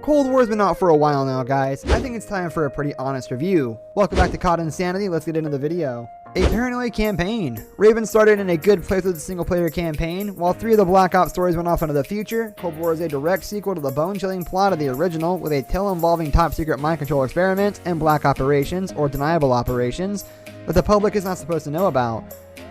Cold War's been out for a while now, guys. I think it's time for a pretty honest review. Welcome back to COD Insanity. Let's get into the video. A Paranoia campaign. Raven started in a good place with the single-player campaign. While 3 of the Black Ops stories went off into the future, Cold War is a direct sequel to the bone-chilling plot of the original, with a tale involving top-secret mind control experiments and black operations, or deniable operations, that the public is not supposed to know about.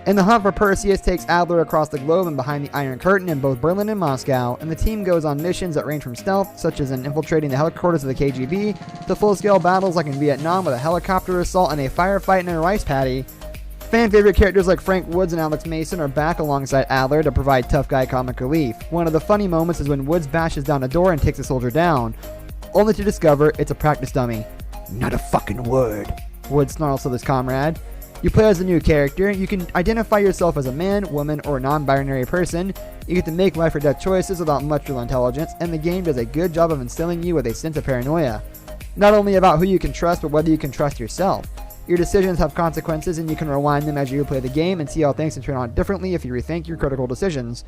And the hunt for Perseus takes Adler across the globe and behind the Iron Curtain in both Berlin and Moscow, and the team goes on missions that range from stealth, such as in infiltrating the headquarters of the KGB, to full-scale battles like in Vietnam with a helicopter assault and a firefight in a rice paddy. Fan-favorite characters like Frank Woods and Alex Mason are back alongside Adler to provide tough guy comic relief. One of the funny moments is when Woods bashes down a door and takes a soldier down, only to discover it's a practice dummy. "Not a fucking word," Woods snarls to his comrade. You play as a new character, you can identify yourself as a man, woman, or non-binary person, you get to make life or death choices without much real intelligence, and the game does a good job of instilling you with a sense of paranoia. Not only about who you can trust, but whether you can trust yourself. Your decisions have consequences, and you can rewind them as you play the game and see how things can turn out differently if you rethink your critical decisions.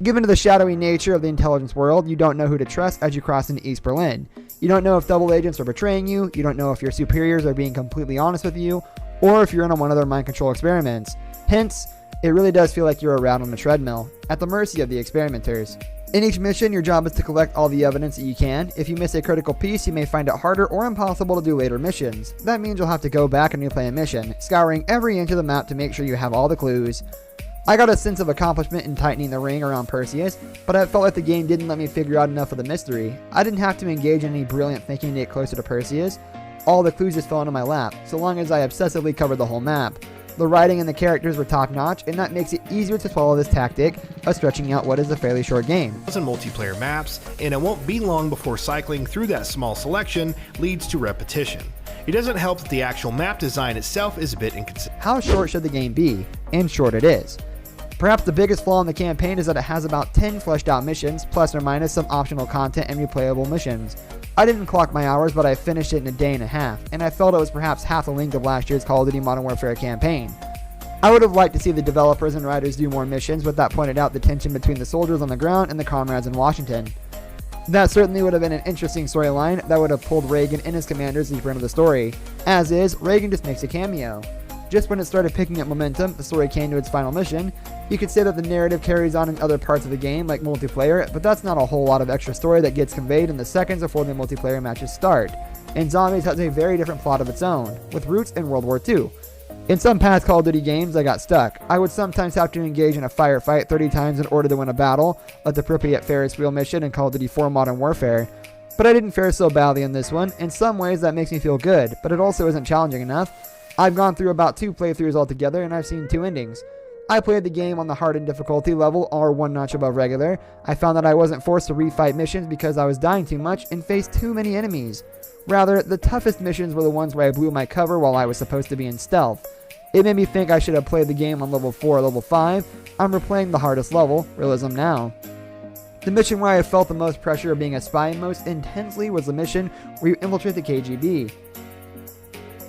Given to the shadowy nature of the intelligence world, you don't know who to trust as you cross into East Berlin. You don't know if double agents are betraying you, you don't know if your superiors are being completely honest with you, or if you're in on one of their mind control experiments. Hence, it really does feel like you're around on a treadmill, at the mercy of the experimenters. In each mission, your job is to collect all the evidence that you can. If you miss a critical piece, you may find it harder or impossible to do later missions. That means you'll have to go back and replay a mission, scouring every inch of the map to make sure you have all the clues. I got a sense of accomplishment in tightening the ring around Perseus, but I felt like the game didn't let me figure out enough of the mystery. I didn't have to engage in any brilliant thinking to get closer to Perseus. All the clues just fell into my lap, so long as I obsessively covered the whole map. The writing and the characters were top-notch, and that makes it easier to follow this tactic of stretching out what is a fairly short game. Multiplayer maps, and it won't be long before cycling through that small selection leads to repetition. It doesn't help that the actual map design itself is a bit inconsistent. How short should the game be? And short it is. Perhaps the biggest flaw in the campaign is that it has about 10 fleshed out missions, plus or minus some optional content and replayable missions. I didn't clock my hours, but I finished it in a day and a half, and I felt it was perhaps half the length of last year's Call of Duty Modern Warfare campaign. I would have liked to see the developers and writers do more missions, but that pointed out the tension between the soldiers on the ground and the comrades in Washington. That certainly would have been an interesting storyline that would have pulled Reagan and his commanders deeper into the story. As is, Reagan just makes a cameo. Just when it started picking up momentum, the story came to its final mission. You could say that the narrative carries on in other parts of the game, like multiplayer, but that's not a whole lot of extra story that gets conveyed in the seconds before the multiplayer matches start. And Zombies has a very different plot of its own, with roots in World War II. In some past Call of Duty games, I got stuck. I would sometimes have to engage in a firefight 30 times in order to win a battle, like the Pripyat Ferris wheel mission in Call of Duty 4 Modern Warfare. But I didn't fare so badly in this one. In some ways that makes me feel good, but it also isn't challenging enough. I've gone through about 2 playthroughs altogether, and I've seen 2 endings. I played the game on the hardened difficulty level, or 1 notch above regular. I found that I wasn't forced to refight missions because I was dying too much and faced too many enemies. Rather, the toughest missions were the ones where I blew my cover while I was supposed to be in stealth. It made me think I should have played the game on level 4 or level 5. I'm replaying the hardest level, Realism Now. The mission where I felt the most pressure of being a spy most intensely was the mission where you infiltrate the KGB.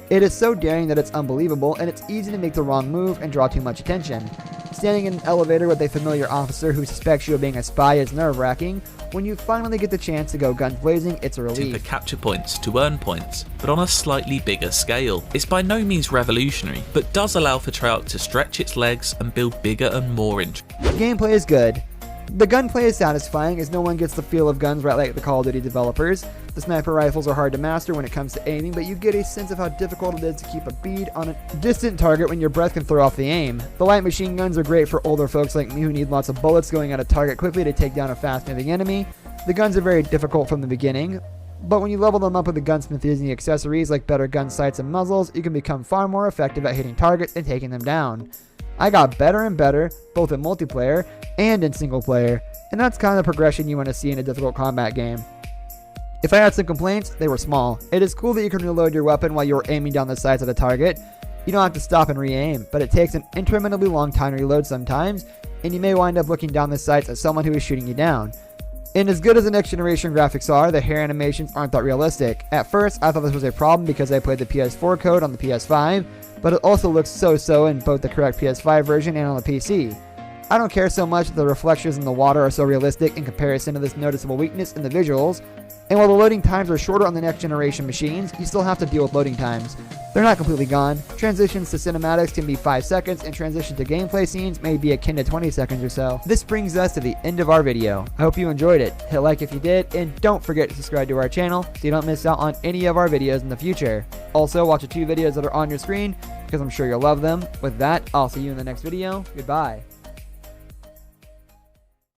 It is so daring that it's unbelievable, and it's easy to make the wrong move and draw too much attention. Standing in an elevator with a familiar officer who suspects you of being a spy is nerve-wracking. When you finally get the chance to go guns blazing, it's a relief. To capture points to earn points, but on a slightly bigger scale. It's by no means revolutionary, but does allow for Treyarch to stretch its legs and build bigger and more interesting. The gameplay is good. The gunplay is satisfying as no one gets the feel of guns right like the Call of Duty developers. The sniper rifles are hard to master when it comes to aiming, but you get a sense of how difficult it is to keep a bead on a distant target when your breath can throw off the aim. The light machine guns are great for older folks like me who need lots of bullets going at a target quickly to take down a fast-moving enemy. The guns are very difficult from the beginning, but when you level them up with the gunsmith using accessories like better gun sights and muzzles, you can become far more effective at hitting targets and taking them down. I got better and better, both in multiplayer and in single player, and that's kind of the progression you want to see in a difficult combat game. If I had some complaints, they were small. It is cool that you can reload your weapon while you're aiming down the sights of the target. You don't have to stop and re-aim, but it takes an interminably long time to reload sometimes, and you may wind up looking down the sights at someone who is shooting you down. And as good as the next generation graphics are, the hair animations aren't that realistic. At first, I thought this was a problem because I played the PS4 code on the PS5, but it also looks so-so in both the correct PS5 version and on the PC. I don't care so much that the reflections in the water are so realistic in comparison to this noticeable weakness in the visuals. And while the loading times are shorter on the next generation machines, you still have to deal with loading times. They're not completely gone. Transitions to cinematics can be 5 seconds, and transition to gameplay scenes may be akin to 20 seconds or so. This brings us to the end of our video. I hope you enjoyed it. Hit like if you did, and don't forget to subscribe to our channel so you don't miss out on any of our videos in the future. Also, watch the 2 videos that are on your screen because I'm sure you'll love them. With that, I'll see you in the next video. Goodbye.